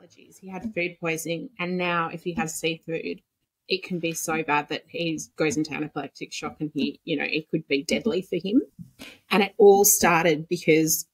allergies. He had food poisoning, and now if he has seafood, it can be so bad that he goes into anaphylactic shock, and it could be deadly for him. And it all started because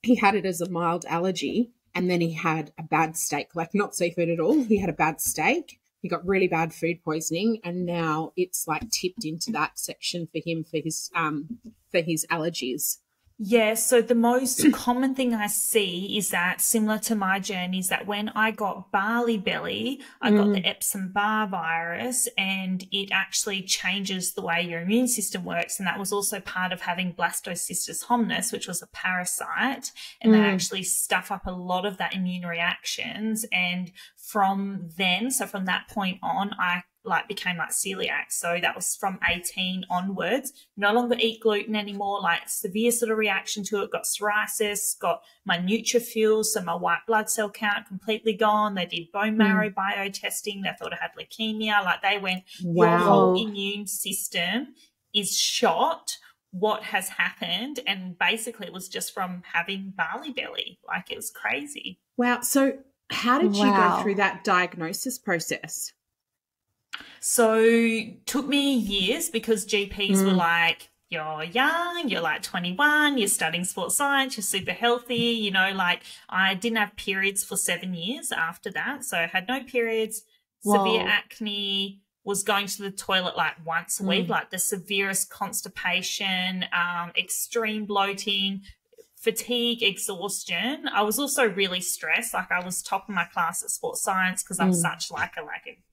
he had it as a mild allergy, and then he had a bad steak, like not seafood at all. He had a bad steak. He got really bad food poisoning, and now it's like tipped into that section for him for his allergies. Yeah, so the most common thing I see is that, similar to my journey, is that when I got Bali belly, I got the Epstein-Barr virus, and it actually changes the way your immune system works. And that was also part of having blastocystis hominis, which was a parasite, and they actually stuff up a lot of that immune reactions. And from that point on, I became celiac. So that was from 18 onwards. No longer eat gluten anymore, severe sort of reaction to it. Got psoriasis, got my neutrophils, so my white blood cell count completely gone. They did bone marrow bio testing. They thought I had leukemia. They went, your whole immune system is shot. What has happened? And basically it was just from having Bali belly. It was crazy. Wow. So how did you go through that diagnosis process? So took me years, because GPs were like, you're young, you're 21, you're studying sports science, you're super healthy, I didn't have periods for 7 years after that. So I had no periods, severe acne, was going to the toilet once a week, the severest constipation, extreme bloating, fatigue, exhaustion. I was also really stressed. I was top of my class at sports science because I'm such a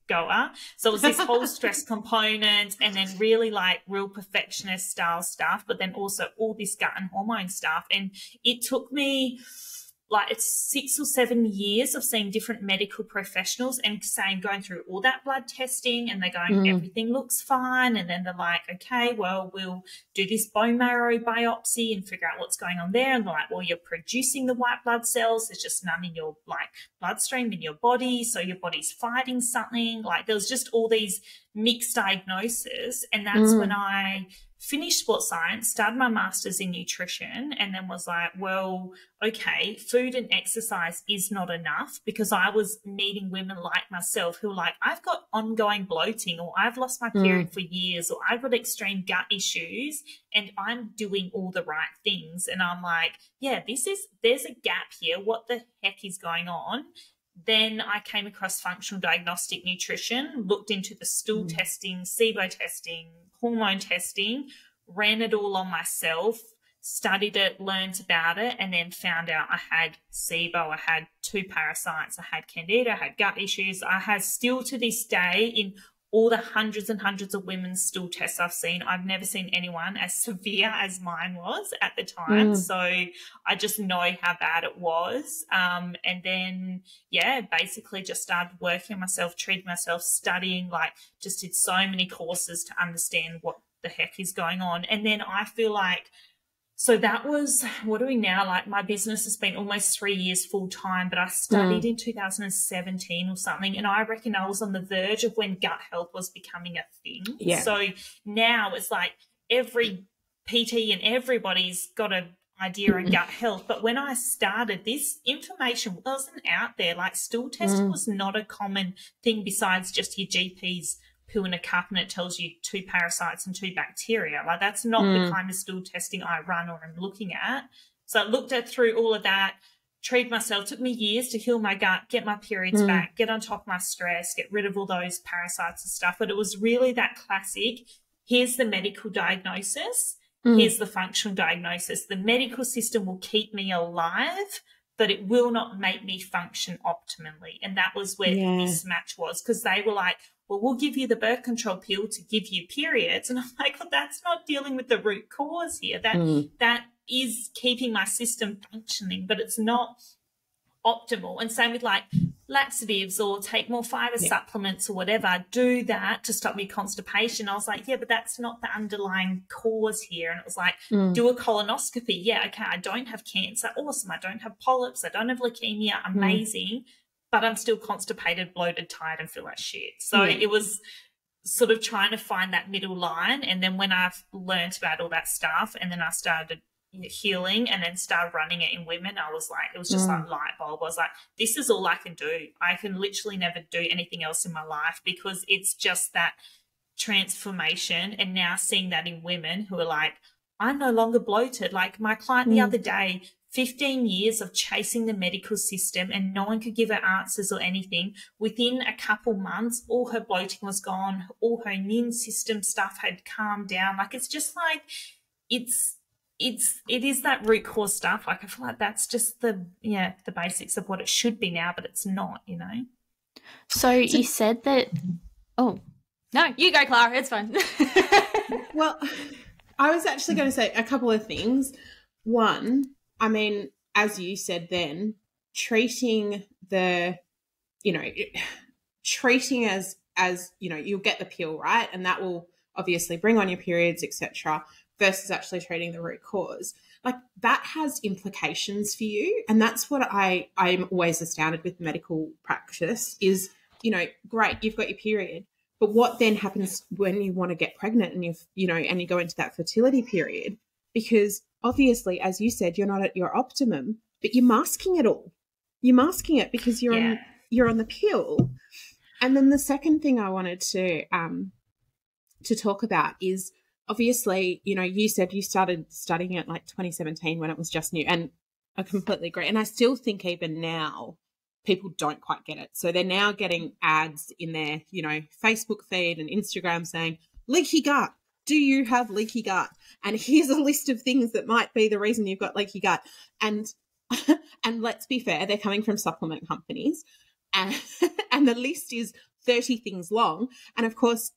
goer. So it was this whole stress component, and then really real perfectionist style stuff, but then also all this gut and hormone stuff. And it took me it's 6 or 7 years of seeing different medical professionals and going through all that blood testing, and they're going, everything looks fine. And then they're like, okay, well, we'll do this bone marrow biopsy and figure out what's going on there. And they're like, well, you're producing the white blood cells. There's just none in your bloodstream in your body. So your body's fighting something. There was just all these mixed diagnoses. And that's when I finished sports science, started my master's in nutrition, and then was like, well, okay, food and exercise is not enough, because I was meeting women like myself who were like, I've got ongoing bloating, or I've lost my period for years, or I've got extreme gut issues, and I'm doing all the right things. And I'm like, yeah, there's a gap here. What the heck is going on? Then I came across functional diagnostic nutrition, looked into the stool testing, SIBO testing, hormone testing, ran it all on myself, studied it, learned about it, and then found out I had SIBO, I had 2 parasites, I had candida, I had gut issues. I have still to this day, in all the hundreds and hundreds of women's stool tests I've seen, I've never seen anyone as severe as mine was at the time. So I just know how bad it was. And then, basically just started working on myself, treating myself, studying, just did so many courses to understand what the heck is going on. And then I feel so that was, what are we now? My business has been almost 3 years full time, but I studied in 2017 or something. And I reckon I was on the verge of when gut health was becoming a thing. Yeah. So now it's every PT and everybody's got an idea on gut health. But when I started, this information wasn't out there. Stool testing was not a common thing besides just your GP's pill in a cup and it tells you 2 parasites and 2 bacteria. That's not the kind of stool testing I run or am looking at. So I looked through all of that, treated myself. It took me years to heal my gut, get my periods back, get on top of my stress, get rid of all those parasites and stuff. But it was really that classic, here's the medical diagnosis, here's the functional diagnosis. The medical system will keep me alive, but it will not make me function optimally. And that was where the mismatch was, because they were like, well, we'll give you the birth control pill to give you periods. And I'm like, well, that's not dealing with the root cause here. That is keeping my system functioning, but it's not optimal. And same with laxatives, or take more fiber supplements or whatever, do that to stop your constipation. I was like, yeah, but that's not the underlying cause here. And it was like, do a colonoscopy. Yeah, okay, I don't have cancer. Awesome. I don't have polyps. I don't have leukemia. Amazing. But I'm still constipated, bloated, tired, and feel like shit. So it was sort of trying to find that middle line. And then when I've learnt about all that stuff, and then I started healing and then started running it in women, I was like, it was just like light bulb. I was like, this is all I can do. I can literally never do anything else in my life, because it's just that transformation. And now seeing that in women who are like, I'm no longer bloated. Like my client the other day, 15 years of chasing the medical system and no one could give her answers or anything. Within a couple months, all her bloating was gone. All her immune system stuff had calmed down. Like, it's just like, it is that root cause stuff. Like, I feel like that's just the basics of what it should be now, but it's not, you know? So you said that, oh, no, you go, Clara, it's fine. Well, I was actually going to say a couple of things. One, I mean, as you said then, treating as, you'll get the pill, right? And that will obviously bring on your periods, etc., versus actually treating the root cause. Like, that has implications for you. And that's what I'm always astounded with medical practice is, great, you've got your period. But what then happens when you want to get pregnant and and you go into that fertility period? Because obviously, as you said, you're not at your optimum, but you're masking it all. You're masking it because you're on the pill. And then the second thing I wanted to talk about is, obviously, you said you started studying it like 2017 when it was just new, and I completely agree. And I still think even now people don't quite get it. So they're now getting ads in their, Facebook feed and Instagram saying, leaky gut. Do you have leaky gut? And here's a list of things that might be the reason you've got leaky gut. And let's be fair, they're coming from supplement companies, and the list is 30 things long. And of course,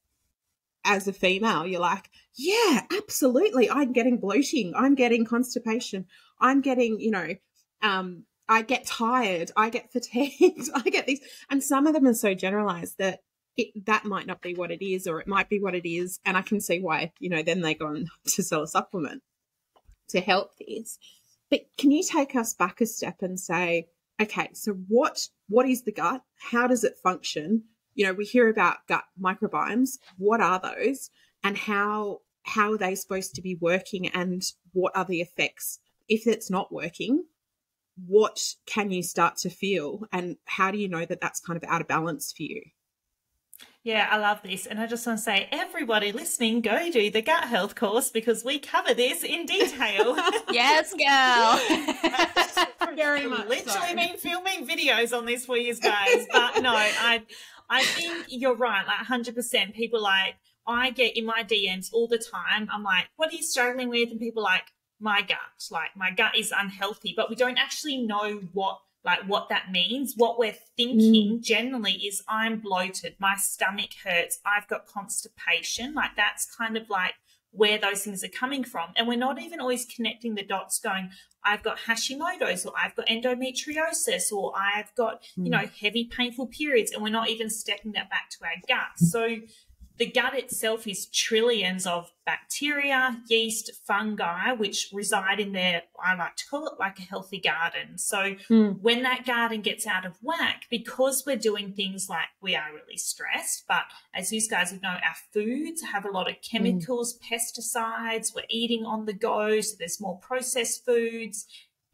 as a female, you're like, yeah, absolutely. I'm getting bloating. I'm getting constipation. I'm getting, I get tired. I get fatigued. I get these. And some of them are so generalized that that might not be what it is, or it might be what it is. And I can see why, then they go on to sell a supplement to help this. But can you take us back a step and say, okay, so what is the gut? How does it function? We hear about gut microbiomes. What are those? And how are they supposed to be working? And what are the effects? If it's not working, what can you start to feel? And how do you know that that's kind of out of balance for you? Yeah, I love this. And I just want to say, everybody listening, go do the gut health course, because we cover this in detail. Yes, girl. Very much. Literally been filming videos on this for you guys. But no, I think you're right, like 100%. People I get in my DMs all the time, I'm like, what are you struggling with? And people are like, my gut is unhealthy. But we don't actually know what that means. What we're thinking generally is, I'm bloated, my stomach hurts, I've got constipation. Like, that's kind of like where those things are coming from. And we're not even always connecting the dots going, I've got Hashimoto's, or I've got endometriosis, or I've got, heavy painful periods. And we're not even stepping that back to our gut. So the gut itself is trillions of bacteria, yeast, fungi, which reside in there. I like to call it like a healthy garden. So when that garden gets out of whack, because we're doing things like, we are really stressed, but as you guys would know, our foods have a lot of chemicals, pesticides, we're eating on the go, so there's more processed foods.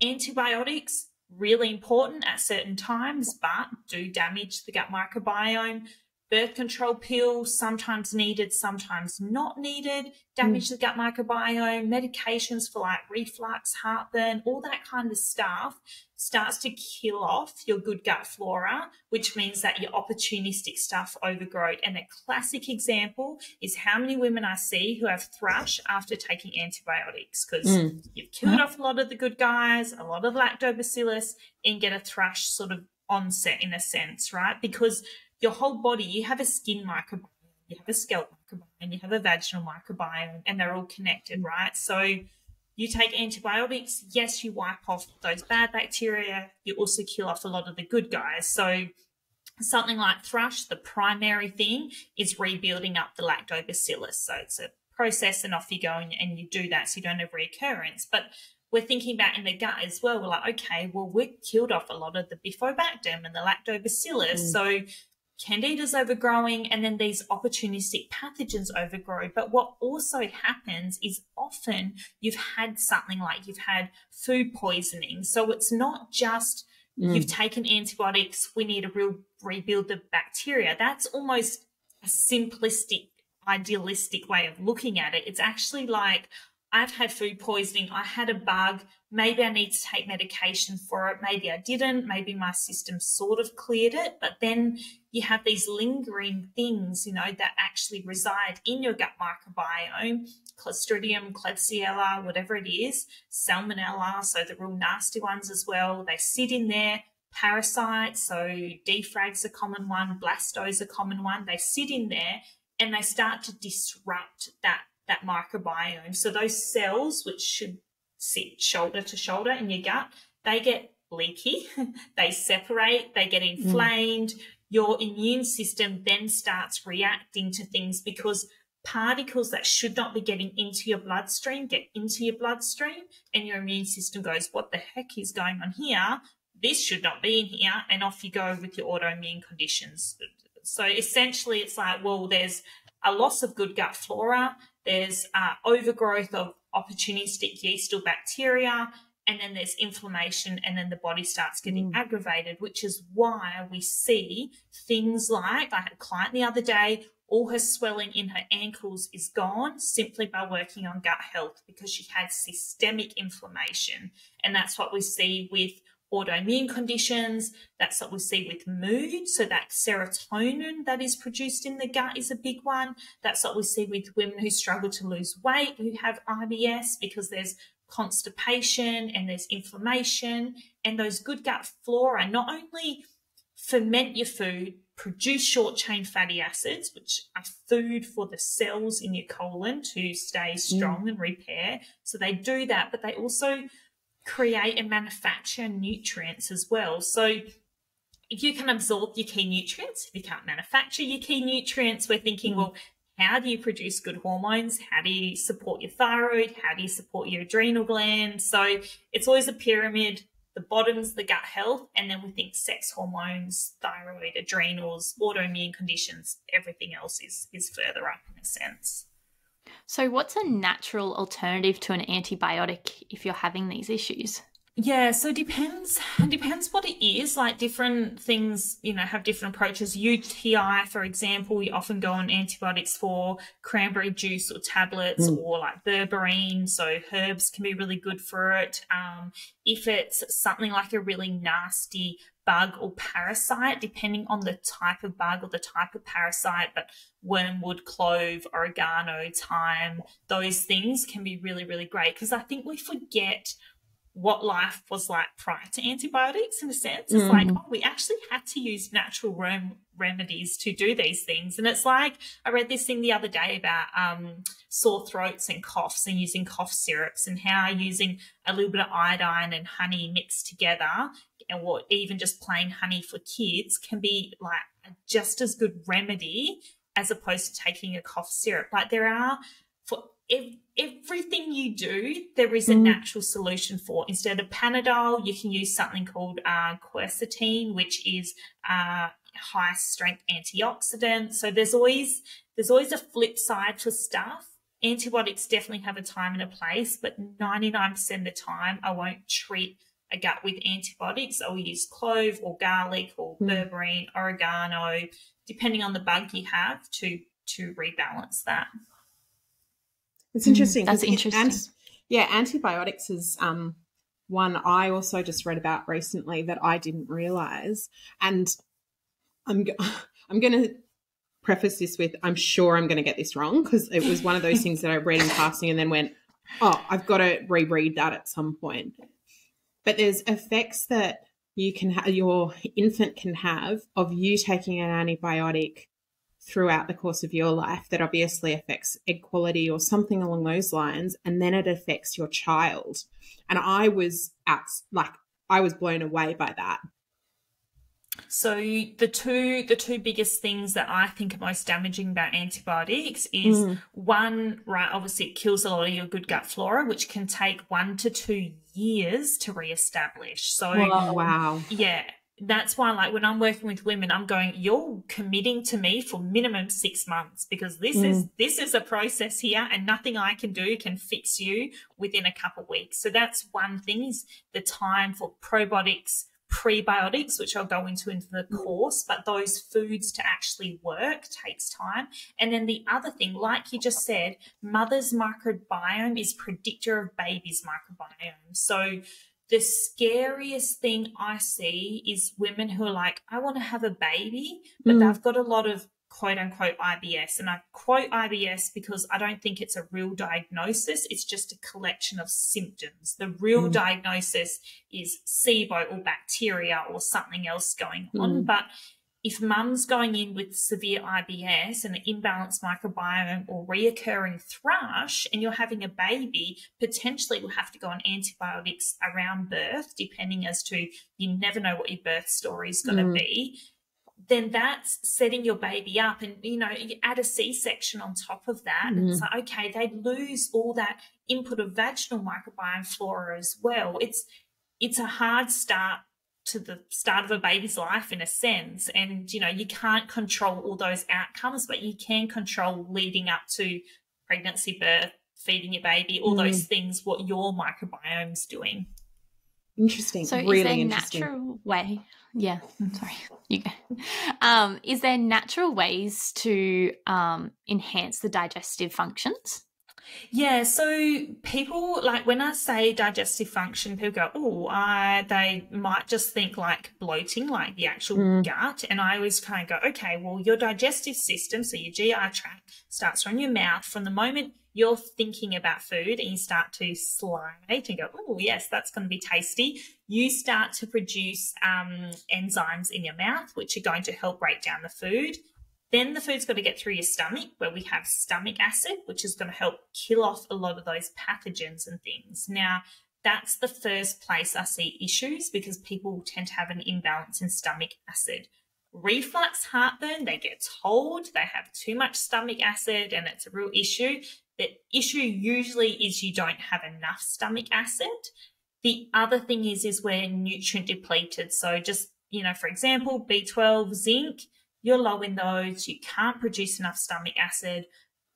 Antibiotics, really important at certain times, but do damage the gut microbiome. Birth control pills, sometimes needed, sometimes not needed, damage the gut microbiome. Medications for like reflux, heartburn, all that kind of stuff starts to kill off your good gut flora, which means that your opportunistic stuff overgrowth. And a classic example is how many women I see who have thrush after taking antibiotics, because you've killed off a lot of the good guys, a lot of lactobacillus, and get a thrush sort of onset in a sense, right? Because your whole body, you have a skin microbiome, you have a scalp microbiome, you have a vaginal microbiome, and they're all connected, right? So you take antibiotics, yes, you wipe off those bad bacteria, you also kill off a lot of the good guys. So something like thrush, the primary thing is rebuilding up the lactobacillus. So it's a process, and off you go, and you do that so you don't have reoccurrence. But we're thinking about in the gut as well. We're like, okay, well, we killed off a lot of the bifidobacterium and the lactobacillus. So candida's overgrowing, and then these opportunistic pathogens overgrow. But what also happens is often you've had something like you've had food poisoning. So it's not just you've taken antibiotics, we need to rebuild the bacteria. That's almost a simplistic, idealistic way of looking at it. It's actually like, I've had food poisoning, I had a bug, maybe I need to take medication for it, maybe I didn't, maybe my system sort of cleared it, but then you have these lingering things, that actually reside in your gut microbiome, Clostridium, Klebsiella, whatever it is, Salmonella, so the real nasty ones as well, they sit in there. Parasites, so defrag's a common one, blasto's a common one, they sit in there and they start to disrupt that microbiome. So those cells, which should sit shoulder to shoulder in your gut, they get leaky, they separate, they get inflamed. Your immune system then starts reacting to things because particles that should not be getting into your bloodstream get into your bloodstream, and your immune system goes, what the heck is going on here? This should not be in here, and off you go with your autoimmune conditions. So essentially it's like, well, there's a loss of good gut flora, there's overgrowth of opportunistic yeast or bacteria, and then there's inflammation, and then the body starts getting aggravated, which is why we see things like, I had a client the other day, all her swelling in her ankles is gone simply by working on gut health because she had systemic inflammation. And that's what we see with autoimmune conditions. That's what we see with mood. So that serotonin that is produced in the gut is a big one. That's what we see with women who struggle to lose weight, who have IBS, because there's constipation and there's inflammation. And those good gut flora not only ferment your food, produce short-chain fatty acids, which are food for the cells in your colon to stay strong and repair. So they do that, but they also create and manufacture nutrients as well. So if you can absorb your key nutrients, if you can't manufacture your key nutrients, we're thinking, well, how do you produce good hormones? How do you support your thyroid? How do you support your adrenal glands? So it's always a pyramid. The bottom's the gut health, and then we think sex hormones, thyroid, adrenals, autoimmune conditions, everything else is further up in a sense. So what's a natural alternative to an antibiotic if you're having these issues? Yeah, so it depends what it is. Like different things, have different approaches. UTI, for example, you often go on antibiotics for cranberry juice or tablets or like berberine. So herbs can be really good for it. If it's something like a really nasty bug or parasite, depending on the type of bug or the type of parasite, but wormwood, clove, oregano, thyme, those things can be really, really great, because I think we forget what life was like prior to antibiotics in a sense. It's like, oh, we actually had to use natural remedies to do these things. And it's like, I read this thing the other day about sore throats and coughs and using cough syrups, and how using a little bit of iodine and honey mixed together, or even just plain honey for kids, can be like a just as good remedy as opposed to taking a cough syrup. Like there are, for everything you do, there is a natural solution for. Instead of Panadol, you can use something called quercetin, which is high strength antioxidant. So there's always a flip side to stuff. Antibiotics definitely have a time and a place, but 99% of the time I won't treat a gut with antibiotics. I will use clove or garlic or berberine, oregano, depending on the bug you have, to rebalance that. It's interesting. That's interesting. Antibiotics is one I also just read about recently that I didn't realise. And I'm going to preface this with, I'm sure I'm going to get this wrong, because it was one of those things that I read in passing and then went, oh, I've got to reread that at some point. But there's effects that you can your infant can have of you taking an antibiotic throughout the course of your life that obviously affects egg quality or something along those lines, and then it affects your child. And I was blown away by that. So the two biggest things that I think are most damaging about antibiotics is one, right, obviously it kills a lot of your good gut flora, which can take 1 to 2 years to reestablish. So wow. Yeah. that's why, like, when I'm working with women, I'm going, you're committing to me for minimum 6 months, because this is a process here, and nothing I can do can fix you within a couple of weeks. So that's one thing, is the time for probiotics, prebiotics, which I'll go into the course, but those foods to actually work takes time. And then the other thing, like you just said, mother's microbiome is predictor of baby's microbiome. So the scariest thing I see is women who are like, I want to have a baby, but they've got a lot of quote unquote IBS. And I quote IBS because I don't think it's a real diagnosis. It's just a collection of symptoms. The real diagnosis is SIBO or bacteria or something else going on. But if mum's going in with severe IBS and an imbalanced microbiome or reoccurring thrush, and you're having a baby, potentially we'll have to go on antibiotics around birth, depending as to, you never know what your birth story is going to be, then that's setting your baby up. And, you know, you add a C-section on top of that, and it's like, okay, they lose all that input of vaginal microbiome flora as well. It's a hard start to the start of a baby's life, in a sense. And, you know, you can't control all those outcomes, but you can control leading up to pregnancy, birth, feeding your baby, all those things, what your microbiome's doing. Interesting. So really is there interesting. natural way? Yeah, sorry, you go. Is there natural ways to enhance the digestive functions? Yeah, so people, like, when I say digestive function, people go, oh, they might just think like bloating, like the actual gut. And I always kind of go, okay, well, your digestive system, so your GI tract, starts from your mouth. From the moment you're thinking about food and you start to slide and go, oh, yes, that's going to be tasty, you start to produce enzymes in your mouth, which are going to help break down the food. Then the food's got to get through your stomach, where we have stomach acid, which is going to help kill off a lot of those pathogens and things. Now, that's the first place I see issues, because people tend to have an imbalance in stomach acid. Reflux, heartburn, they get told they have too much stomach acid, and it's a real issue. The issue usually is you don't have enough stomach acid. The other thing is we're nutrient depleted. So just, you know, for example, B12, zinc, you're low in those, you can't produce enough stomach acid.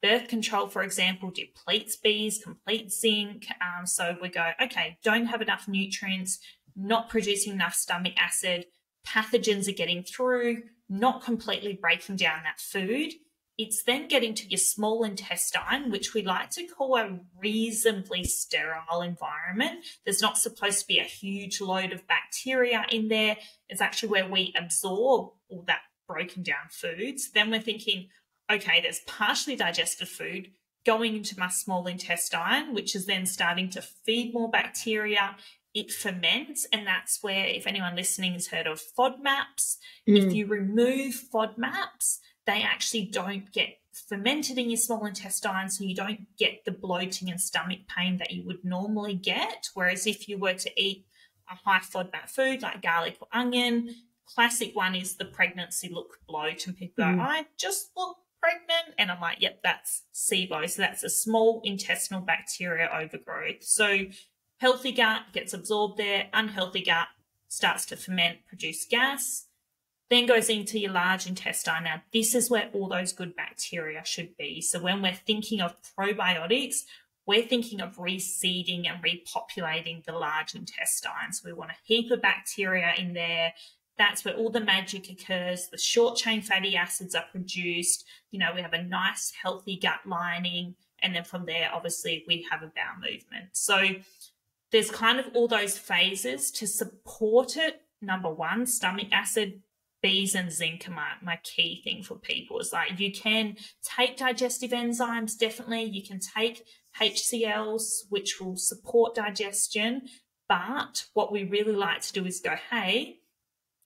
Birth control, for example, depletes Bs, complete zinc. So we go, okay, don't have enough nutrients, not producing enough stomach acid, pathogens are getting through, not completely breaking down that food. It's then getting to your small intestine, which we like to call a reasonably sterile environment. There's not supposed to be a huge load of bacteria in there. It's actually where we absorb all that broken down foods. Then we're thinking, okay, there's partially digested food going into my small intestine, which is then starting to feed more bacteria. It ferments, and that's where, if anyone listening has heard of FODMAPs, if you remove FODMAPs, they actually don't get fermented in your small intestine, so you don't get the bloating and stomach pain that you would normally get. Whereas if you were to eat a high FODMAP food like garlic or onion, classic one is the pregnancy look bloat, and people go, I just look pregnant, and I'm like, yep, that's SIBO. So that's a small intestinal bacteria overgrowth. So healthy gut gets absorbed there, unhealthy gut starts to ferment, produce gas, then goes into your large intestine. Now, this is where all those good bacteria should be. So when we're thinking of probiotics, we're thinking of reseeding and repopulating the large intestine. So we want a heap of bacteria in there. That's where all the magic occurs. The short chain fatty acids are produced. You know, we have a nice healthy gut lining. And then from there, obviously, we have a bowel movement. So there's kind of all those phases to support it. Number one, stomach acid, Bs and zinc are my key thing for people. Is like, you can take digestive enzymes, definitely. You can take HCLs, which will support digestion. But what we really like to do is go, hey,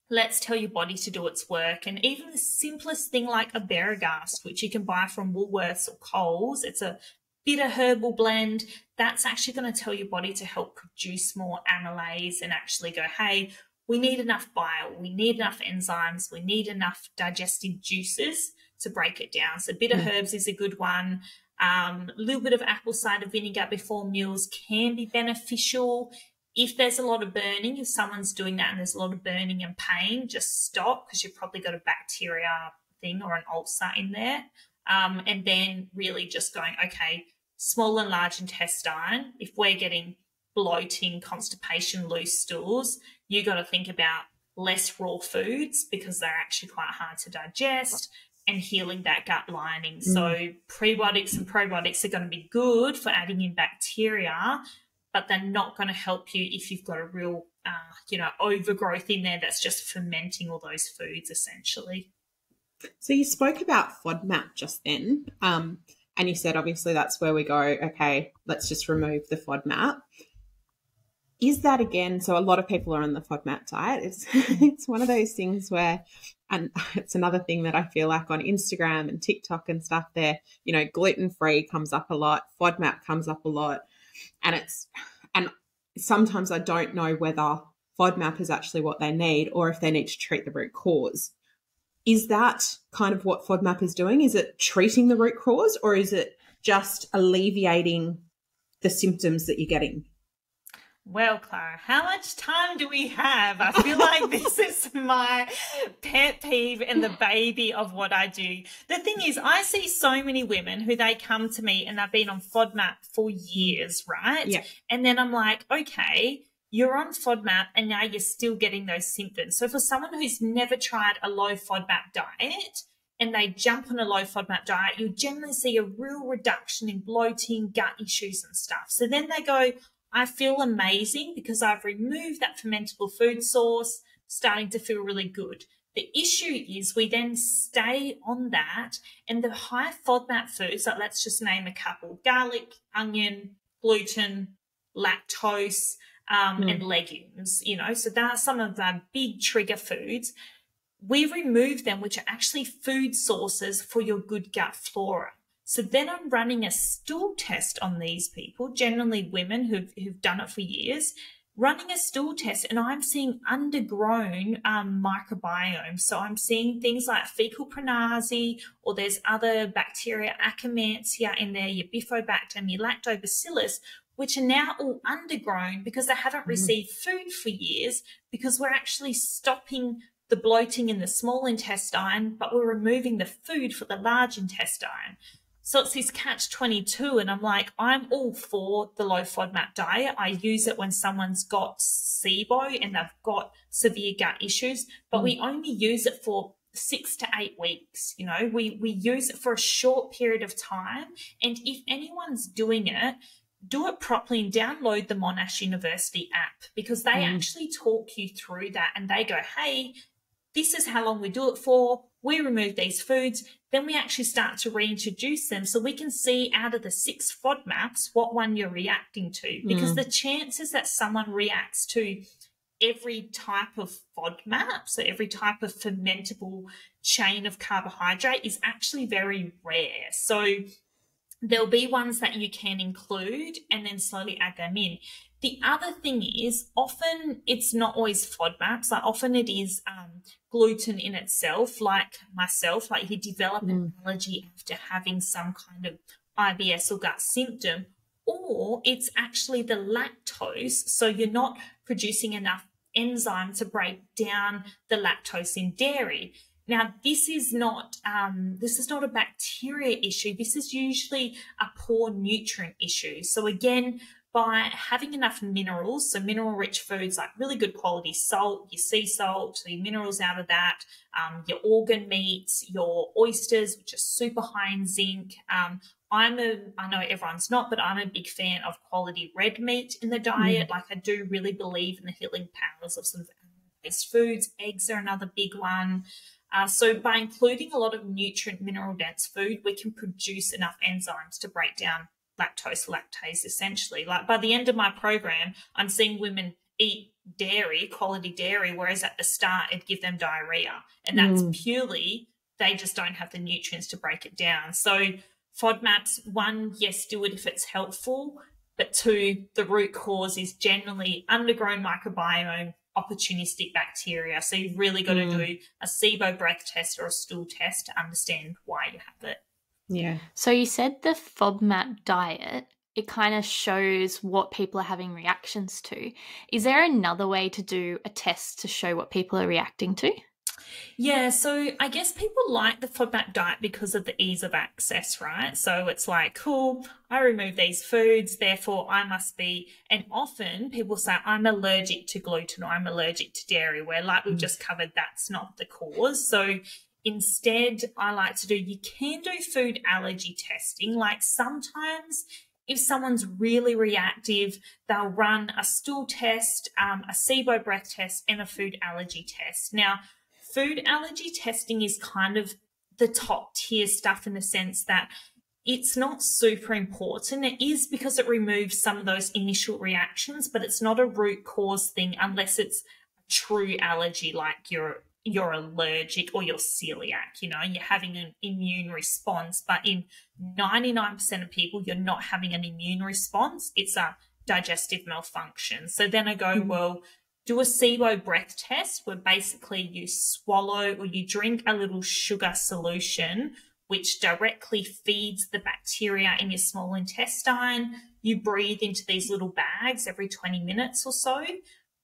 let's tell your body to do its work. And even the simplest thing like a Berigast, which you can buy from Woolworths or Coles, it's a bitter herbal blend. That's actually going to tell your body to help produce more amylase and actually go, hey, we need enough bile, we need enough enzymes, we need enough digestive juices to break it down. So bitter herbs is a good one. A little bit of apple cider vinegar before meals can be beneficial. If there's a lot of burning, if someone's doing that and there's a lot of burning and pain, just stop, because you've probably got a bacteria thing or an ulcer in there. And then really just going, okay, small and large intestine, if we're getting bloating, constipation, loose stools, you got to think about less raw foods because they're actually quite hard to digest, and healing that gut lining. So prebiotics and probiotics are going to be good for adding in bacteria, but they're not going to help you if you've got a real, overgrowth in there that's just fermenting all those foods essentially. So you spoke about FODMAP just then, and you said obviously that's where we go, okay, let's just remove the FODMAP. Is that again, so a lot of people are on the FODMAP diet. It's one of those things where, and it's another thing that I feel like on Instagram and TikTok and stuff there, gluten-free comes up a lot, FODMAP comes up a lot, and sometimes I don't know whether FODMAP is actually what they need or if they need to treat the root cause. Is that kind of what FODMAP is doing? Is it treating the root cause, or is it just alleviating the symptoms that you're getting? Well, Clara, how much time do we have? I feel like this is my pet peeve and the baby of what I do. The thing is, I see so many women who they come to me and they've been on FODMAP for years, right? Yeah. And then I'm like, okay, you're on FODMAP and now you're still getting those symptoms. So for someone who's never tried a low FODMAP diet and they jump on a low FODMAP diet, you generally see a real reduction in bloating, gut issues and stuff. So then they go, I feel amazing because I've removed that fermentable food source, starting to feel really good. The issue is we then stay on that, and the high FODMAP foods, like let's just name a couple: garlic, onion, gluten, lactose, and legumes, so that are some of the big trigger foods. We remove them, which are actually food sources for your good gut flora. So then I'm running a stool test on these people, generally women who've done it for years, running a stool test, and I'm seeing undergrown microbiome. So I'm seeing things like fecal pronasi, or there's other bacteria, Akkermansia in there, your Bifidobacter, your Lactobacillus, which are now all undergrown because they haven't received food for years, because we're actually stopping the bloating in the small intestine, but we're removing the food for the large intestine. So it's this catch-22, and I'm like, I'm all for the low FODMAP diet. I use it when someone's got SIBO and they've got severe gut issues, but we only use it for 6 to 8 weeks. We use it for a short period of time, and if anyone's doing it, do it properly and download the Monash University app, because they actually talk you through that, and they go, hey, this is how long we do it for. We remove these foods, then we actually start to reintroduce them so we can see out of the 6 FODMAPs what one you're reacting to, because the chances that someone reacts to every type of FODMAP, so every type of fermentable chain of carbohydrate, is actually very rare. So there'll be ones that you can include and then slowly add them in. The other thing is, often it's not always FODMAPs. Like often it is gluten in itself, like myself, like you develop an allergy after having some kind of IBS or gut symptom, or it's actually the lactose. So you're not producing enough enzyme to break down the lactose in dairy. Now, this is not a bacteria issue. This is usually a poor nutrient issue. So again, by having enough minerals, so mineral-rich foods like really good quality salt, your sea salt, so your minerals out of that, your organ meats, your oysters, which are super high in zinc. I know everyone's not, but I'm a big fan of quality red meat in the diet. Like I do really believe in the healing powers of sort of animal-based foods. Eggs are another big one. So by including a lot of nutrient, mineral-dense food, we can produce enough enzymes to break down lactase, essentially. Like by the end of my program, I'm seeing women eat dairy, quality dairy, whereas at the start it'd give them diarrhea. And that's purely they just don't have the nutrients to break it down. So FODMAPs, 1, yes, do it if it's helpful, but 2, the root cause is generally undergrown microbiome, opportunistic bacteria. So you've really got to do a SIBO breath test or a stool test to understand why you have it. Yeah. So you said the FODMAP diet, it kind of shows what people are having reactions to. Is there another way to do a test to show what people are reacting to? Yeah, so I guess people like the FODMAP diet because of the ease of access, right? So it's like, cool, I remove these foods, therefore I must be, and often people say, I'm allergic to gluten or I'm allergic to dairy, where like we've just covered, that's not the cause. So instead, I like to do, you can do food allergy testing. Like sometimes if someone's really reactive, they'll run a stool test, a SIBO breath test, and a food allergy test. Now, food allergy testing is kind of the top tier stuff in the sense that it's not super important. It is because it removes some of those initial reactions, but it's not a root cause thing unless it's a true allergy, like you're allergic or you're celiac, you know, and you're having an immune response. But in 99% of people, you're not having an immune response. It's a digestive malfunction. So then I go, well, do a SIBO breath test where basically you swallow or you drink a little sugar solution which directly feeds the bacteria in your small intestine. You breathe into these little bags every 20 minutes or so.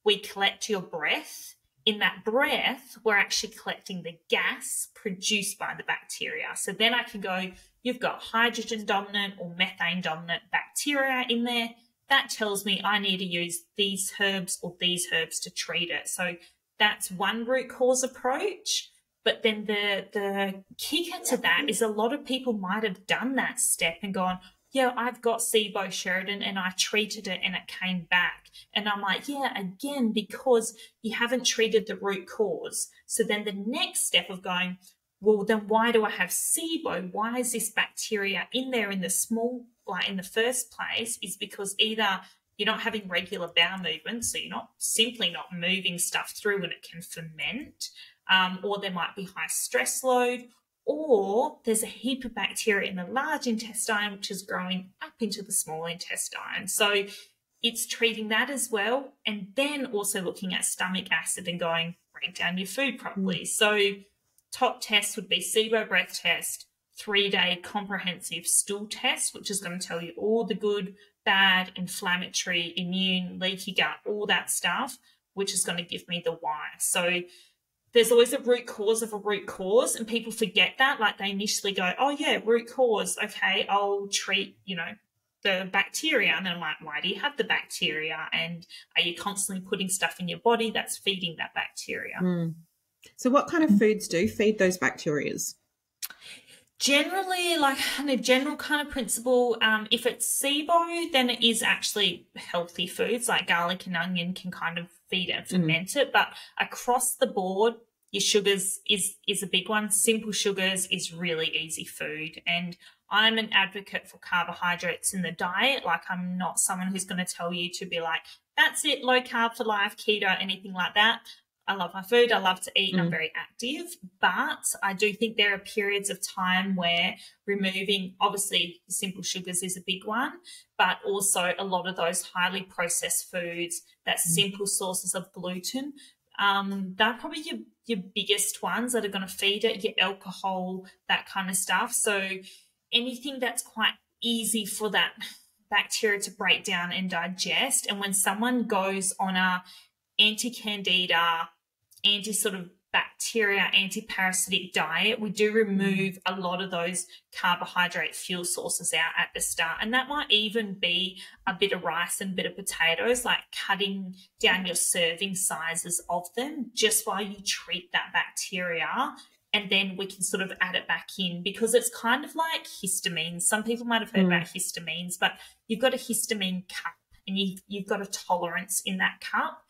We collect your breath. In that breath, we're actually collecting the gas produced by the bacteria. So then I can go, you've got hydrogen dominant or methane dominant bacteria in there. That tells me I need to use these herbs or these herbs to treat it. So that's one root cause approach. But then the kicker to that is a lot of people might have done that step and gone, yeah, I've got SIBO, Sheradyn, and I treated it and it came back. And I'm like, yeah, again, because you haven't treated the root cause. So then the next step of going, well, then why do I have SIBO? Why is this bacteria in there in the small, like in the first place? Is because either you're not having regular bowel movements, so you're not simply not moving stuff through and it can ferment, or there might be high stress load, or there's a heap of bacteria in the large intestine which is growing up into the small intestine. So it's treating that as well, and then also looking at stomach acid and going, break down your food properly. So top test would be SIBO breath test, 3-day comprehensive stool test, which is going to tell you all the good, bad, inflammatory, immune, leaky gut, all that stuff, which is going to give me the why. So there's always a root cause of a root cause, and people forget that. Like they initially go, oh yeah, root cause. Okay, I'll treat, you know, the bacteria. And then I'm like, why do you have the bacteria? And are you constantly putting stuff in your body that's feeding that bacteria? So what kind of foods do feed those bacterias? Generally, like in a general kind of principle, if it's SIBO, then it is actually healthy foods like garlic and onion can kind of feed it and ferment it. But across the board, your sugars is a big one. Simple sugars is really easy food. And I'm an advocate for carbohydrates in the diet. Like I'm not someone who's going to tell you to be like, that's it, low carb for life, keto, anything like that. I love my food. I love to eat and I'm very active. But I do think there are periods of time where removing, obviously, simple sugars is a big one, but also a lot of those highly processed foods, that simple sources of gluten, they're probably your biggest ones that are going to feed it, your alcohol, that kind of stuff. So anything that's quite easy for that bacteria to break down and digest. And when someone goes on a anti-candida, anti-sort of bacteria, anti-parasitic diet, we do remove a lot of those carbohydrate fuel sources out at the start. And that might even be a bit of rice and a bit of potatoes, like cutting down your serving sizes of them just while you treat that bacteria. And then we can sort of add it back in because it's kind of like histamines. Some people might have heard about histamines, but you've got a histamine cup and you've got a tolerance in that cup.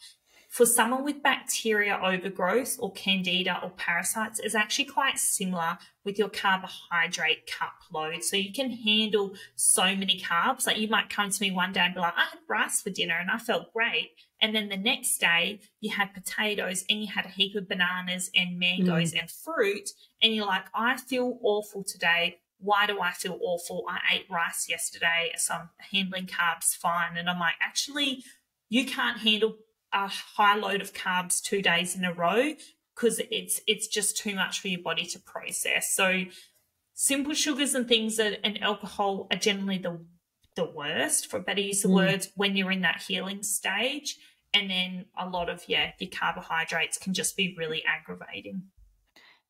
For someone with bacteria overgrowth or candida or parasites, it's actually quite similar with your carbohydrate cup load. So you can handle so many carbs. Like you might come to me one day and be like, I had rice for dinner and I felt great. And then the next day you had potatoes and you had a heap of bananas and mangoes and fruit. And you're like, I feel awful today. Why do I feel awful? I ate rice yesterday, so I'm handling carbs fine. And I'm like, actually, you can't handle a high load of carbs 2 days in a row because it's just too much for your body to process. So simple sugars and things and alcohol are generally the the worst, for better use of words, when you're in that healing stage. And then a lot of, your carbohydrates can just be really aggravating.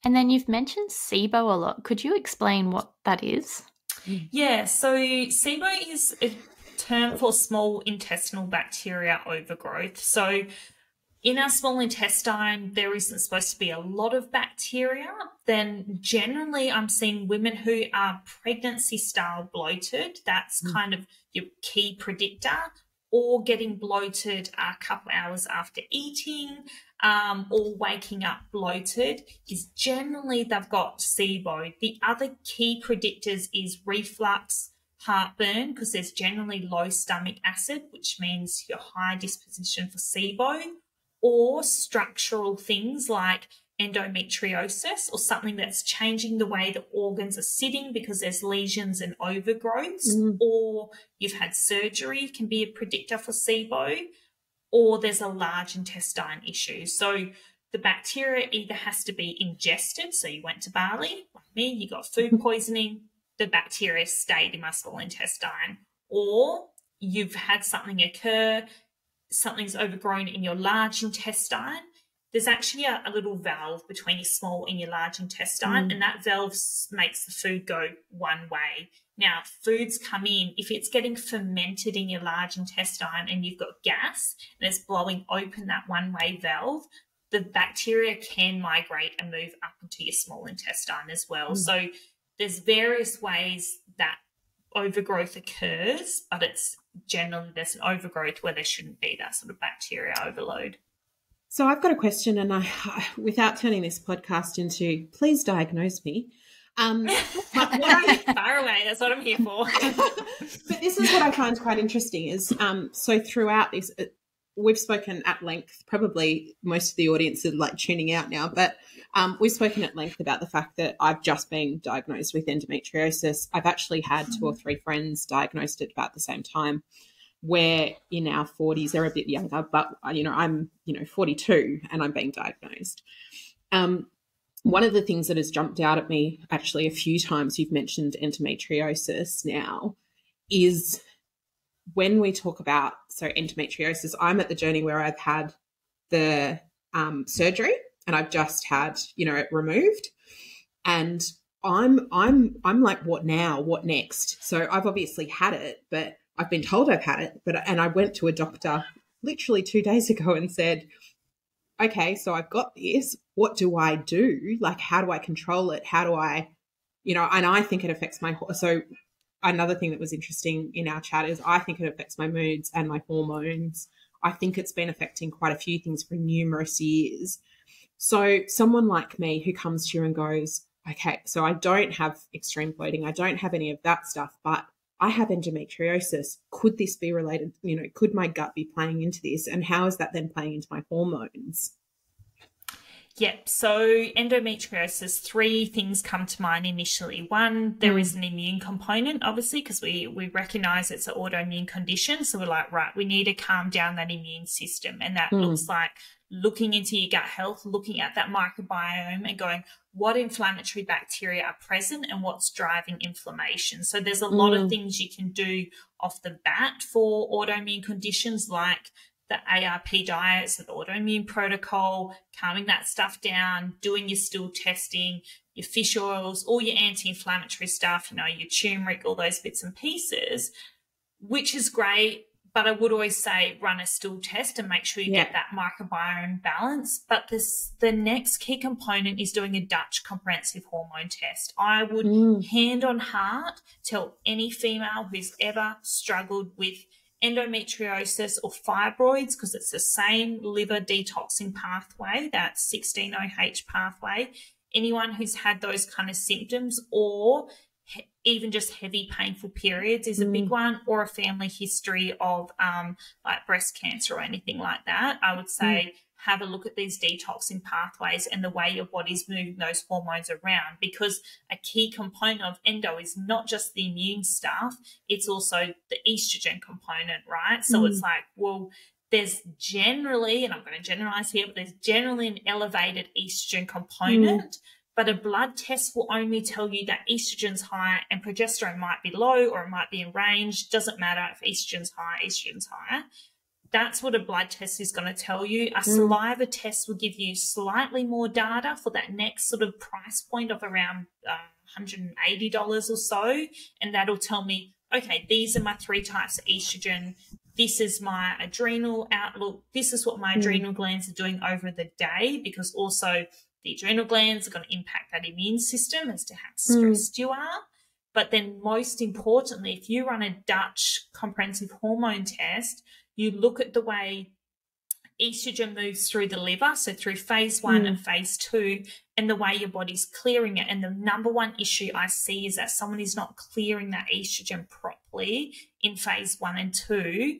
And then you've mentioned SIBO a lot. Could you explain what that is? Yeah, so SIBO is a term for small intestinal bacteria overgrowth. So in our small intestine, there isn't supposed to be a lot of bacteria. Then generally I'm seeing women who are pregnancy-style bloated. That's kind of your key predictor, or getting bloated a couple hours after eating, or waking up bloated, is generally they've got SIBO. The other key predictors is reflux, heartburn, because there's generally low stomach acid, which means you're high disposition for SIBO, or structural things like endometriosis, or something that's changing the way the organs are sitting because there's lesions and overgrowths, or you've had surgery can be a predictor for SIBO, or there's a large intestine issue. So the bacteria either has to be ingested, so you went to Bali, like me, you got food poisoning, the bacteria stayed in my small intestine, or you've had something occur, something's overgrown in your large intestine. There's actually a little valve between your small and your large intestine, and that valve makes the food go one way. Now, foods come in, if it's getting fermented in your large intestine and you've got gas and it's blowing open that one-way valve, the bacteria can migrate and move up into your small intestine as well. So there's various ways that overgrowth occurs, but it's generally there's an overgrowth where there shouldn't be that sort of bacteria overload. So I've got a question, and I, without turning this podcast into please diagnose me. Far away, that's what I'm here for. But this is what I find quite interesting is so throughout this, we've spoken at length, probably most of the audience are like tuning out now, but we've spoken at length about the fact that I've just been diagnosed with endometriosis. I've actually had 2 or 3 friends diagnosed at about the same time. We're in our 40s, they're a bit younger, but, I'm, 42 and I'm being diagnosed. One of the things that has jumped out at me actually a few times, you've mentioned endometriosis now, is when we talk about, so endometriosis, I'm at the journey where I've had the surgery and I've just had, it removed, and I'm like, what now? What next? So I've obviously had it, but I've been told I've had it, and I went to a doctor literally 2 days ago and said, okay, so I've got this. What do I do? Like, how do I control it? How do I, and I think it affects so another thing that was interesting in our chat is I think it affects my moods and my hormones. I think it's been affecting quite a few things for numerous years. So someone like me who comes to you and goes, okay, so I don't have extreme bloating, I don't have any of that stuff, but I have endometriosis. Could this be related? Could my gut be playing into this? And how is that then playing into my hormones? Yep. So endometriosis, 3 things come to mind initially. One, there is an immune component, obviously, because we recognise it's an autoimmune condition. So we're like, right, we need to calm down that immune system. And that looks like looking into your gut health, looking at that microbiome and going, what inflammatory bacteria are present and what's driving inflammation. So there's a lot of things you can do off the bat for autoimmune conditions, like the ARP diets, the autoimmune protocol, calming that stuff down, doing your stool testing, your fish oils, all your anti-inflammatory stuff, your turmeric, all those bits and pieces, which is great. But I would always say run a stool test and make sure you get that microbiome balance. But the next key component is doing a Dutch comprehensive hormone test. I would hand on heart tell any female who's ever struggled with endometriosis or fibroids, because it's the same liver detoxing pathway, that 16-OH pathway. Anyone who's had those kind of symptoms, or even just heavy painful periods is a big one, or a family history of like breast cancer or anything like that, I would say have a look at these detoxing pathways and the way your body's moving those hormones around, because a key component of endo is not just the immune stuff, it's also the estrogen component, right? So it's like, well, there's generally, and I'm going to generalize here, but there's generally an elevated estrogen component, but but a blood test will only tell you that estrogen's high and progesterone might be low, or it might be in range. Doesn't matter if estrogen's higher. That's what a blood test is going to tell you. A saliva test will give you slightly more data for that next sort of price point of around $180 or so, and that'll tell me, okay, these are my 3 types of estrogen. This is my adrenal outlook. This is what my adrenal glands are doing over the day, because also the adrenal glands are going to impact that immune system as to how stressed you are. But then most importantly, if you run a Dutch comprehensive hormone test, you look at the way estrogen moves through the liver, so through phase 1 and phase 2, and the way your body's clearing it. And the number one issue I see is that someone is not clearing that estrogen properly in phase 1 and 2.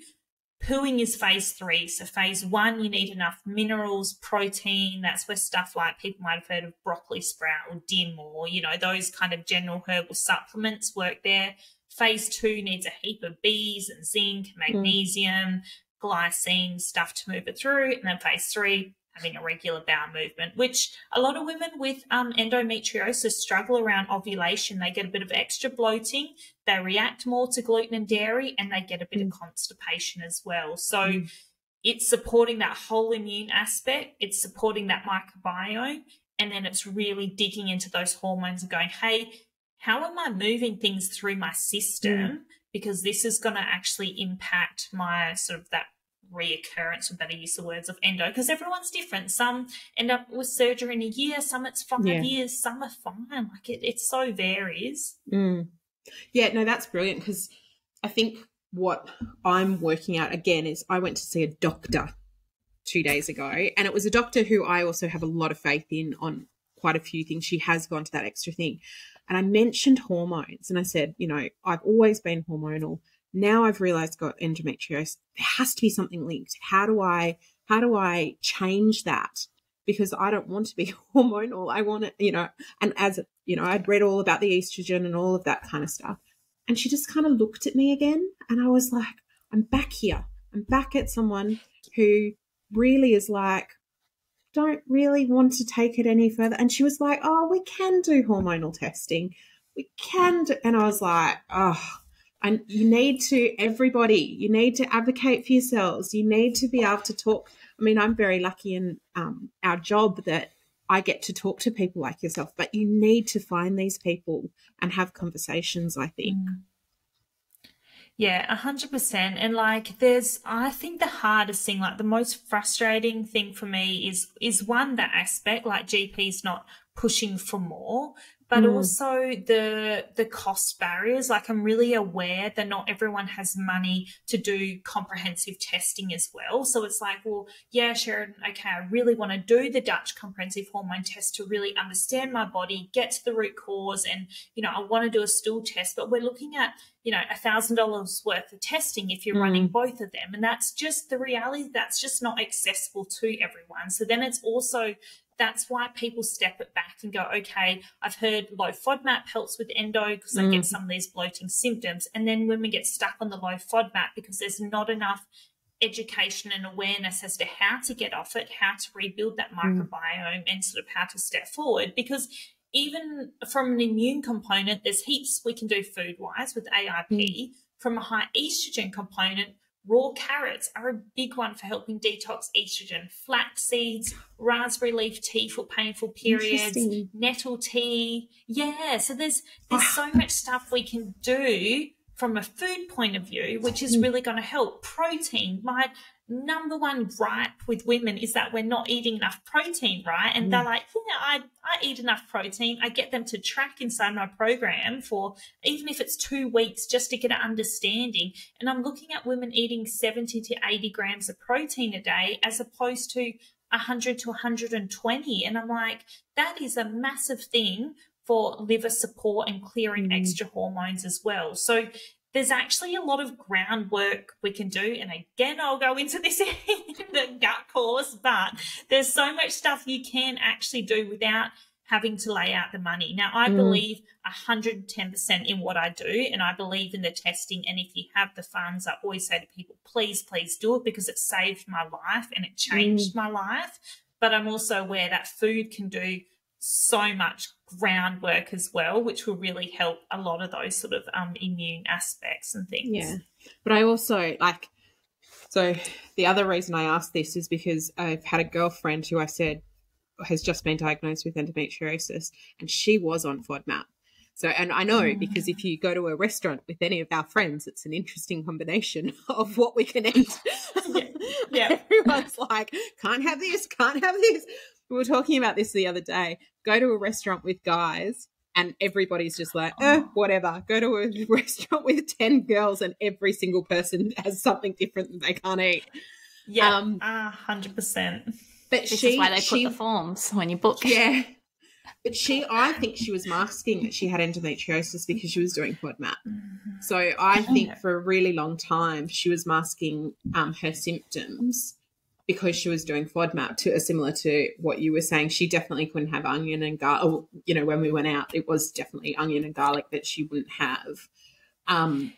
Pooing is phase 3. So phase 1, you need enough minerals, protein. That's where stuff like, people might have heard of broccoli sprout or dim, or, you know, those kind of general herbal supplements work there. Phase 2 needs a heap of Bs and zinc, magnesium, glycine, stuff to move it through. And then phase 3, having a regular bowel movement, which a lot of women with endometriosis struggle around ovulation. They get a bit of extra bloating, they react more to gluten and dairy, and they get a bit of constipation as well. So it's supporting that whole immune aspect, it's supporting that microbiome, and then it's really digging into those hormones and going, hey, how am I moving things through my system? Because this is going to actually impact my sort of that reoccurrence, for better use of words, of endo, because everyone's different. Some end up with surgery in a year, some it's 5 years, some are fine. Like it so varies. Yeah, no, that's brilliant, because I think what I'm working out again is I went to see a doctor 2 days ago, and it was a doctor who I also have a lot of faith in on quite a few things. She has gone to that extra thing. And I mentioned hormones, and I said, you know, I've always been hormonal. Now I've realized I've got endometriosis. There has to be something linked. How do I change that? Because I don't want to be hormonal. I want to, you know, and as, you know, I'd read all about the estrogen and all of that kind of stuff. And she just kind of looked at me again, and I was like, I'm back here. I'm back at someone who really is like, don't really want to take it any further. And she was like, oh, we can do hormonal testing. We can do. And I was like, oh, and you need to, everybody, you need to advocate for yourselves. You need to be able to talk. I mean, I'm very lucky in our job that I get to talk to people like yourself, but you need to find these people and have conversations, I think. Yeah, 100%. And like I think the hardest thing, like the most frustrating thing for me is one, that aspect, like GPs not pushing for more, but also the cost barriers. Like I'm really aware that not everyone has money to do comprehensive testing as well. So it's like, well, yeah, Sheradyn, okay, I really want to do the Dutch comprehensive hormone test to really understand my body, get to the root cause, and, you know, I want to do a stool test, but we're looking at, you know, $1,000 worth of testing if you're running both of them. And that's just the reality. That's just not accessible to everyone. So then it's also, that's why people step it back and go, okay, I've heard low FODMAP helps with endo because I get some of these bloating symptoms. And then women get stuck on the low FODMAP because there's not enough education and awareness as to how to get off it, how to rebuild that microbiome, and sort of how to step forward. Because even from an immune component, there's heaps we can do food-wise with AIP. From a high estrogen component, raw carrots are a big one for helping detox estrogen. Flax seeds, raspberry leaf tea for painful periods, nettle tea. Yeah, so there's so much stuff we can do from a food point of view, which is really going to help. Protein, my number one gripe with women is that we're not eating enough protein, right? And they're like, yeah, I eat enough protein. I get them to track inside my program for, even if it's 2 weeks, just to get an understanding. And I'm looking at women eating 70 to 80 grams of protein a day as opposed to 100 to 120. And I'm like, that is a massive thing for liver support and clearing extra hormones as well. So there's actually a lot of groundwork we can do. And again, I'll go into this in the gut course, but there's so much stuff you can actually do without having to lay out the money. Now, I believe 110% in what I do, and I believe in the testing. And if you have the funds, I always say to people, please, please do it, because it saved my life and it changed my life. But I'm also aware that food can do so much groundwork as well, which will really help a lot of those sort of immune aspects and things. Yeah. But I also so the other reason I asked this is because I've had a girlfriend who I said has just been diagnosed with endometriosis, and she was on FODMAP. So, and I know because if you go to a restaurant with any of our friends, it's an interesting combination of what we can eat. Yeah. Everyone's like, can't have this, can't have this. We were talking about this the other day. Go to a restaurant with guys and everybody's just like, whatever. Go to a restaurant with 10 girls and every single person has something different that they can't eat. Yeah, 100%. But this is why they put the forms when you book. Yeah. But I think she was masking that she had endometriosis because she was doing FODMAP. So I think for a really long time she was masking her symptoms because she was doing FODMAP, similar to what you were saying. She definitely couldn't have onion and garlic. You know, when we went out, it was definitely onion and garlic that she wouldn't have. And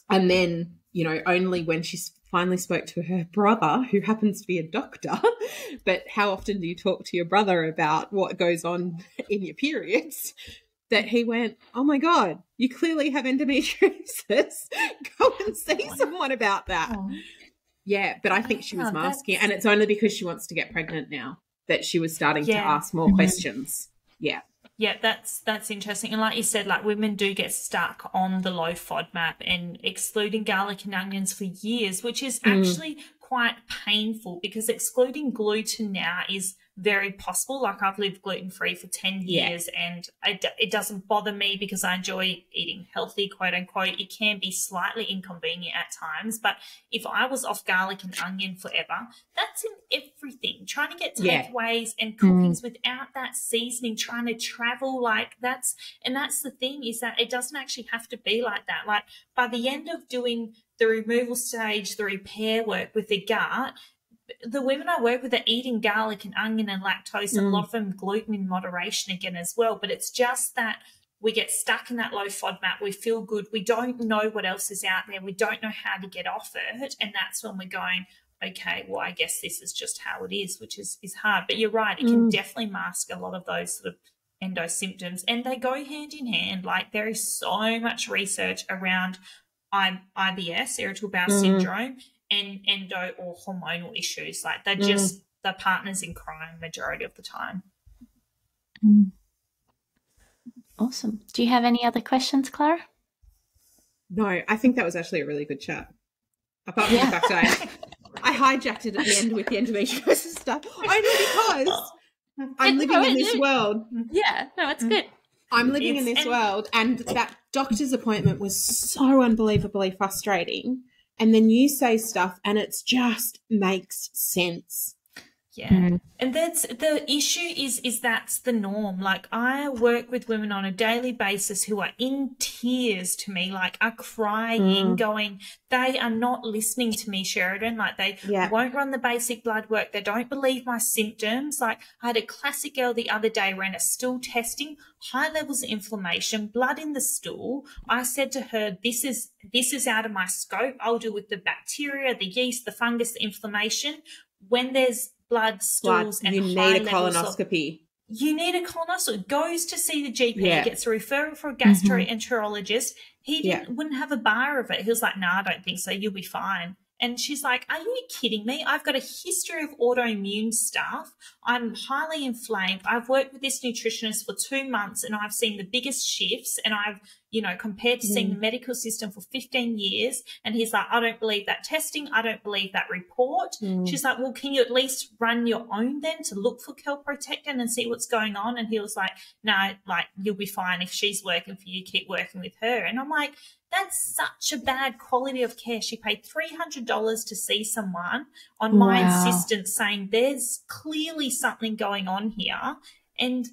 then, you know, only when she finally spoke to her brother, who happens to be a doctor, but how often do you talk to your brother about what goes on in your periods, that he went, oh, my God, you clearly have endometriosis. Go and see someone about that. Oh. Yeah, but I think she was masking it, and it's only because she wants to get pregnant now that she was starting to ask more questions. Yeah. Yeah, that's interesting. And like you said, like women do get stuck on the low FODMAP and excluding garlic and onions for years, which is actually quite painful because excluding gluten now is very possible. Like I've lived gluten-free for 10 years and it doesn't bother me because I enjoy eating healthy, quote unquote. It can be slightly inconvenient at times, but if I was off garlic and onion forever, that's in everything. Trying to get takeaways and cookings without that seasoning, trying to travel that's the thing, is that it doesn't actually have to be like that. Like by the end of doing the removal stage, the repair work with the gut, the women I work with are eating garlic and onion and lactose and a lot of them gluten in moderation again as well. But it's just that we get stuck in that low FODMAP. We feel good. We don't know what else is out there. We don't know how to get off it. And that's when we're going, okay, well, I guess this is just how it is, which is hard. But you're right. It can definitely mask a lot of those sort of endo symptoms, and they go hand in hand. Like there is so much research around IBS, irritable bowel syndrome, and endo or hormonal issues. Like they're just the partners in crime majority of the time. Awesome. Do you have any other questions, Clara? No, I think that was actually a really good chat. Apart from the fact that I hijacked it at the end with the endometriosis stuff. Only because I'm living in this world. Yeah, no, it's good. I'm living in this world, and that doctor's appointment was so unbelievably frustrating. And then you say stuff and it just makes sense. Yeah. And that's the issue is that's the norm. Like I work with women on a daily basis who are in tears to me, like are crying, going, they are not listening to me, Sheradyn. Like they won't run the basic blood work. They don't believe my symptoms. Like I had a classic girl the other day, ran a stool testing, high levels of inflammation, blood in the stool. I said to her, this is out of my scope. I'll deal with the bacteria, the yeast, the fungus, the inflammation. When there's blood, stools, and you high need a colonoscopy. You need a colonoscopy. Goes to see the GP, gets a referral for a gastroenterologist. He wouldn't have a bar of it. He was like, "No, I don't think so. You'll be fine." And she's like, "Are you kidding me? I've got a history of autoimmune stuff. I'm highly inflamed. I've worked with this nutritionist for 2 months and I've seen the biggest shifts, and I've, compared to seeing the medical system for 15 years. And he's like, I don't believe that testing. I don't believe that report. She's like, well, can you at least run your own then to look for calprotectin and see what's going on? And he was like, no, like you'll be fine. If she's working for you, keep working with her. And I'm like, that's such a bad quality of care. She paid $300 to see someone on my insistence, saying there's clearly something going on here. And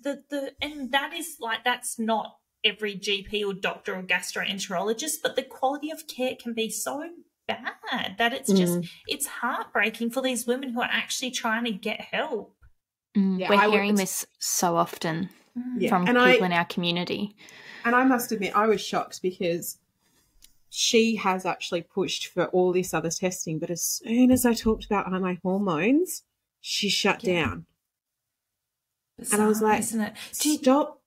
and that is like, that's not every GP or doctor or gastroenterologist, but the quality of care can be so bad that it's just, it's heartbreaking for these women who are actually trying to get help. We're hearing this so often from people in our community. And I must admit, I was shocked because she has actually pushed for all this other testing, but as soon as I talked about my hormones, she shut down. And I was like, isn't it? Stop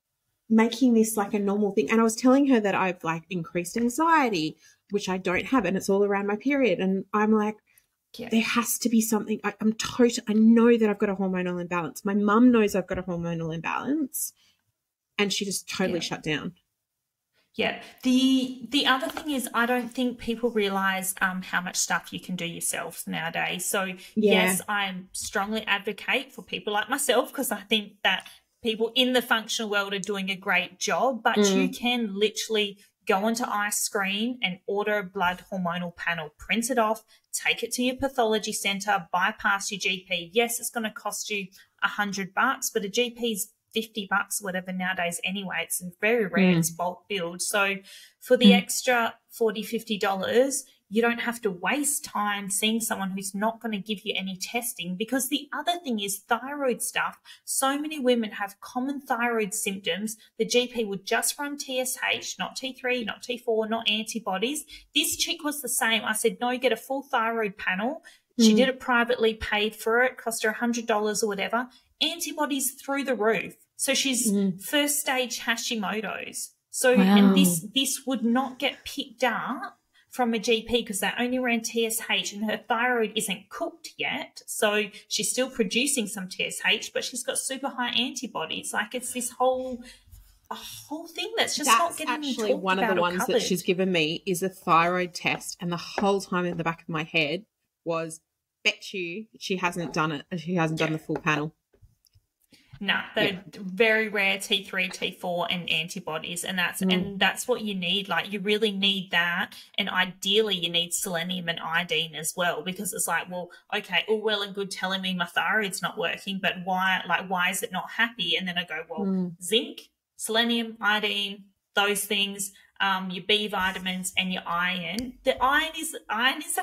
making this like a normal thing. And I was telling her that I've like increased anxiety, which I don't have, and it's all around my period. And I'm like, there has to be something. I know that I've got a hormonal imbalance. My mum knows I've got a hormonal imbalance, and she just totally shut down. Yeah. The other thing is, I don't think people realize how much stuff you can do yourself nowadays. So yes, I strongly advocate for people like myself, because I think that people in the functional world are doing a great job, but you can literally go onto iScreen and order a blood hormonal panel, print it off, take it to your pathology centre, bypass your GP. Yes, it's going to cost you $100, but a GP's $50 or whatever nowadays anyway. It's very rare, it's bulk billed. So for the extra $40, $50, you don't have to waste time seeing someone who's not going to give you any testing, because the other thing is thyroid stuff. So many women have common thyroid symptoms. The GP would just run TSH, not T3, not T4, not antibodies. This chick was the same. I said, no, get a full thyroid panel. She did it privately, paid for it, cost her $100 or whatever. Antibodies through the roof. So she's first stage Hashimoto's. So and this would not get picked up from a GP because they only ran TSH, and her thyroid isn't cooked yet. So she's still producing some TSH, but she's got super high antibodies. Like, it's this whole thing that's just not getting talked about. Actually, one of the ones that she's given me is a thyroid test, and the whole time in the back of my head was, bet you she hasn't done it. She hasn't done the full panel. No, they're very rare T3, T4 and antibodies, and that's what you need. Like, you really need that, and ideally you need selenium and iodine as well, because it's like, well, okay, all well and good telling me my thyroid's not working, but why is it not happy? And then I go, well, zinc, selenium, iodine, those things, your B vitamins and your iron. The iron is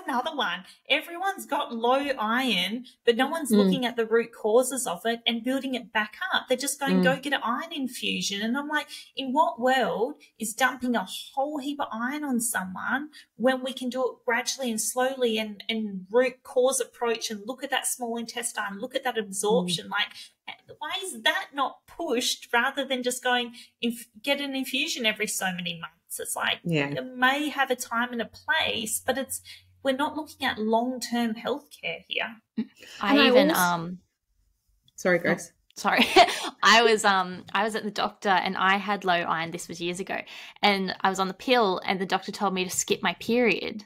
another one. Everyone's got low iron, but no one's looking at the root causes of it and building it back up. They're just going, go get an iron infusion. And I'm like, in what world is dumping a whole heap of iron on someone when we can do it gradually and slowly and root cause approach and look at that small intestine, look at that absorption? Like, why is that not pushed rather than just going, get an infusion every so many months? It's like, it may have a time and a place, but we're not looking at long-term healthcare here. Sorry, Grace. Sorry. I was at the doctor and I had low iron. This was years ago. And I was on the pill and the doctor told me to skip my period.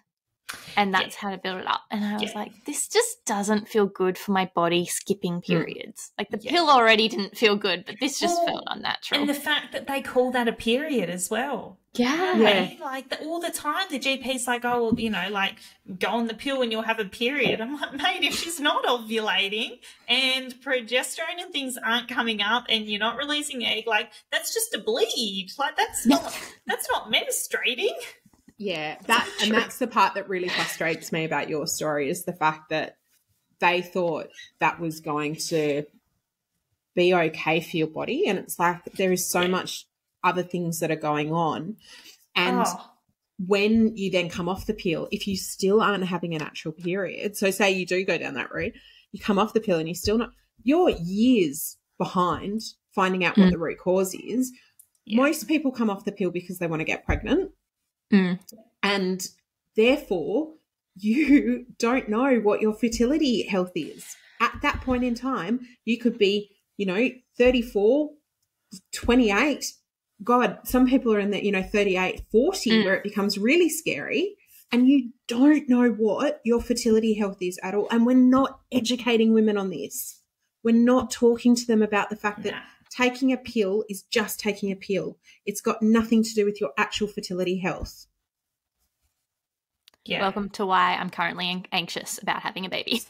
And that's how to build it up. And I was like, this just doesn't feel good for my body, skipping periods. Like, the pill already didn't feel good, but this just felt unnatural. And the fact that they call that a period as well. Like, all the time the GP's like, oh, well, you know, like, go on the pill and you'll have a period. I'm like, mate, if she's not ovulating and progesterone and things aren't coming up and you're not releasing egg, like, that's just a bleed. Like, that's not menstruating. Yeah, that's the part that really frustrates me about your story, is the fact that they thought that was going to be okay for your body, and it's like there is so much other things that are going on. And when you then come off the pill, if you still aren't having an actual period, so say you do go down that route, you come off the pill and you're still not, you're years behind finding out what the root cause is. Most people come off the pill because they want to get pregnant. And therefore you don't know what your fertility health is. At that point in time, you could be, 34, 28. God, some people are in the, 38, 40 where it becomes really scary, and you don't know what your fertility health is at all. And we're not educating women on this. We're not talking to them about the fact that taking a pill is just taking a pill. It's got nothing to do with your actual fertility health. Yeah. Welcome to why I'm currently anxious about having a baby.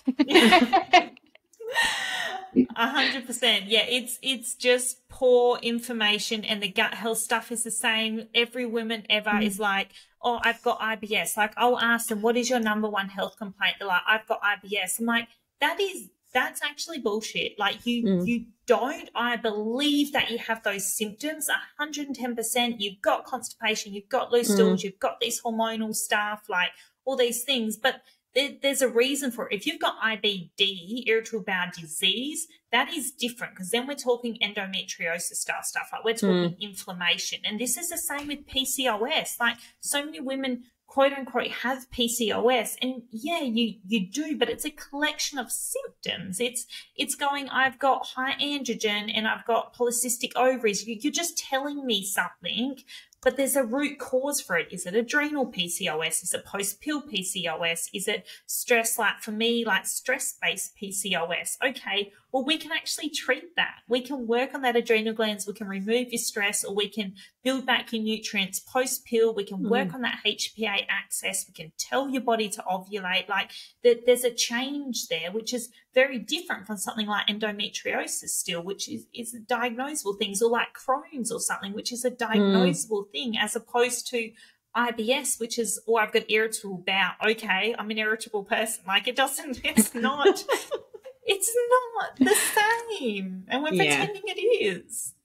100%. Yeah, it's just poor information, and the gut health stuff is the same. Every woman ever is like, oh, I've got IBS. Like, I'll ask them, what is your number one health complaint? They're like, I've got IBS. I'm like, that's actually bullshit. Like, you don't. I believe that you have those symptoms 110%. You've got constipation, you've got loose stools, you've got these hormonal stuff, like all these things. But there's a reason for it. If you've got IBD, irritable bowel disease, that is different, because then we're talking endometriosis style stuff. Like, we're talking inflammation. And this is the same with PCOS. Like, so many women, quote unquote, have PCOS, and yeah, you do, but it's a collection of symptoms. It's going, I've got high androgen and I've got polycystic ovaries. You're just telling me something, but there's a root cause for it. Is it adrenal PCOS? Is it post-pill PCOS? Is it stress, like for me, like stress-based PCOS? Okay, well, we can actually treat that. We can work on that adrenal glands. We can remove your stress, or we can build back your nutrients post-pill. We can work on that HPA axis. We can tell your body to ovulate. Like, there's a change there, which is very different from something like endometriosis still, which is a diagnosable thing, or like Crohn's or something, which is a diagnosable thing, as opposed to IBS, which is, oh, I've got irritable bowel. Okay, I'm an irritable person. Like, it's not, it's not the same. And we're pretending it is.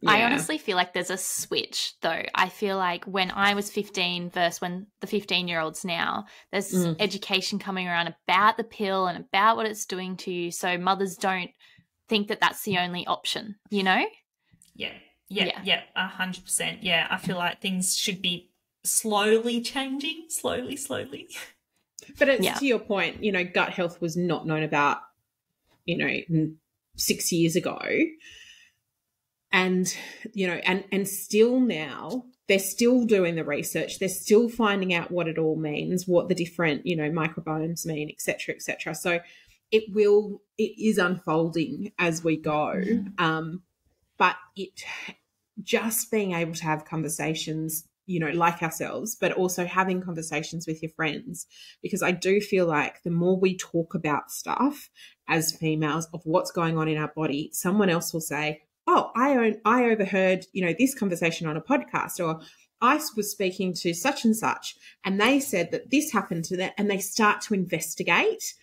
Yeah. I honestly feel like there's a switch, though. I feel like when I was 15 versus when the 15-year-olds now, there's education coming around about the pill and about what it's doing to you, so mothers don't think that that's the only option, you know? Yeah, 100%. Yeah, I feel like things should be slowly changing, slowly. But it's to your point, you know, gut health was not known about, you know, 6 years ago. And, you know, and still now they're still doing the research. They're still finding out what it all means, what the different, you know, microbiomes mean, et cetera, et cetera. So it is unfolding as we go. But just being able to have conversations, you know, like ourselves, but also having conversations with your friends, because I do feel like the more we talk about stuff as females of what's going on in our body, someone else will say, oh, I overheard, you know, this conversation on a podcast, or I was speaking to such and such, and they said that this happened to them, and they start to investigate.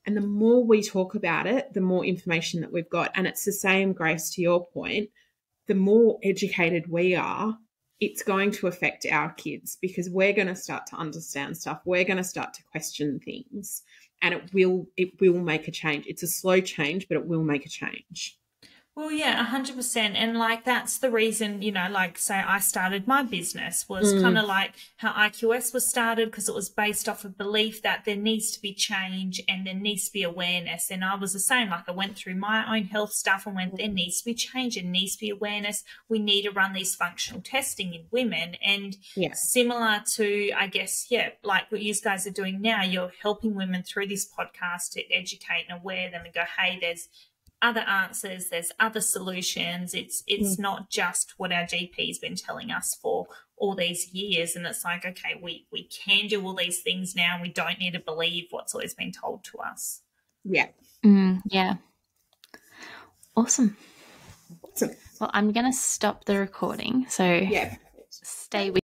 And the more we talk about it, the more information that we've got. And it's the same, Grace, to your point, the more educated we are, it's going to affect our kids, because we're going to start to understand stuff. We're going to start to question things, and it will make a change. It's a slow change, but it will make a change. Well, yeah, 100%. And like, that's the reason, you know, like, say I started my business was kind of like how IQS was started, because it was based off of belief that there needs to be change and there needs to be awareness. And I was the same. Like, I went through my own health stuff and went, there needs to be change and needs to be awareness. We need to run these functional testing in women. And similar to, I guess, like what you guys are doing now, you're helping women through this podcast to educate and aware them and go, hey, there's other answers, there's other solutions. It's not just what our GP's been telling us for all these years. And it's like, okay, we can do all these things now. We don't need to believe what's always been told to us. Yeah. Yeah. Awesome. Well, I'm going to stop the recording. So stay with